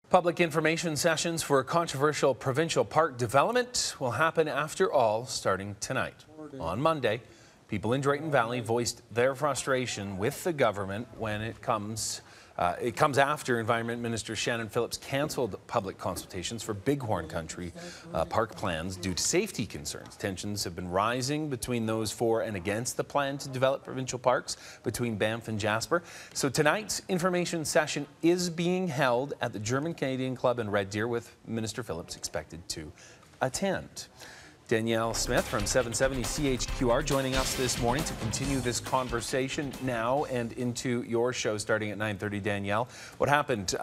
Public information sessions for controversial provincial park development will happen after all starting tonight. On Monday, people in Drayton Valley voiced their frustration with the government when it comes after Environment Minister Shannon Phillips cancelled public consultations for Bighorn country park plans due to safety concerns. Tensions have been rising between those for and against the plan to develop provincial parks between Banff and Jasper. So tonight's information session is being held at the German Canadian Club in Red Deer, with Minister Phillips expected to attend. Danielle Smith from 770 CHQR joining us this morning to continue this conversation now and into your show starting at 9:30. Danielle, what happened?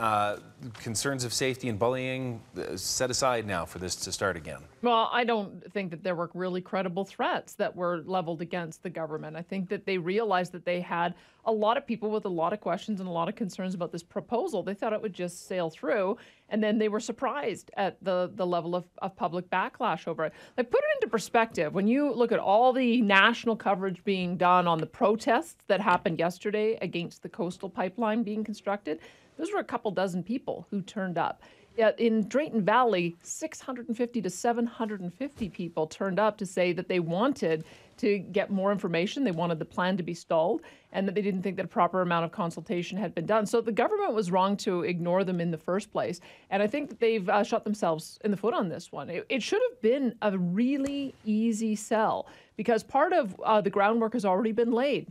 Concerns of safety and bullying set aside now for this to start again. Well, I don't think that there were really credible threats that were leveled against the government. I think that they realized that they had a lot of people with a lot of questions and a lot of concerns about this proposal. They thought it would just sail through, and then they were surprised at the level of public backlash over it. Like, put it into perspective. When you look at all the national coverage being done on the protests that happened yesterday against the coastal pipeline being constructed, those were a couple dozen people who turned up. Yet in Drayton Valley, 650 to 750 people turned up to say that they wanted to get more information. They wanted the plan to be stalled, and that they didn't think that a proper amount of consultation had been done. So the government was wrong to ignore them in the first place. And I think that they've shot themselves in the foot on this one. It should have been a really easy sell, because part of the groundwork has already been laid.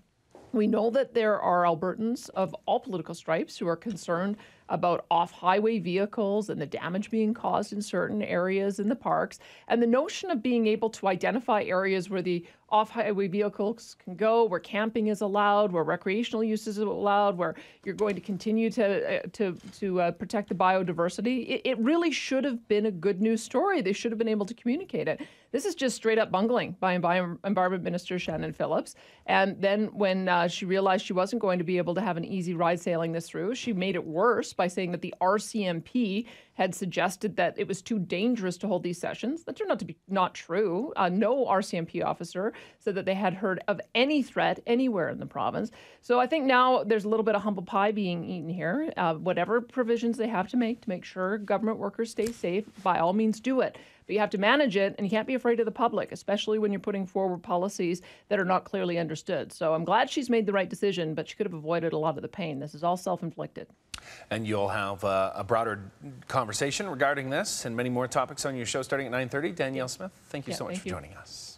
We know that there are Albertans of all political stripes who are concerned about off-highway vehicles and the damage being caused in certain areas in the parks. And the notion of being able to identify areas where the off-highway vehicles can go, where camping is allowed, where recreational uses are allowed, where you're going to continue to protect the biodiversity, it really should have been a good news story. They should have been able to communicate it. This is just straight up bungling by Environment Minister Shannon Phillips. And then when she realized she wasn't going to be able to have an easy ride sailing this through, she made it worse by saying that the RCMP had suggested that it was too dangerous to hold these sessions. That turned out to be not true. No RCMP officer said that they had heard of any threat anywhere in the province. So I think now there's a little bit of humble pie being eaten here. Whatever provisions they have to make sure government workers stay safe, by all means do it. But you have to manage it, and you can't be afraid of the public, especially when you're putting forward policies that are not clearly understood. So I'm glad she's made the right decision, but she could have avoided a lot of the pain. This is all self-inflicted. And you'll have a broader conversation regarding this and many more topics on your show starting at 9:30. Danielle Smith, thank you so much for joining us.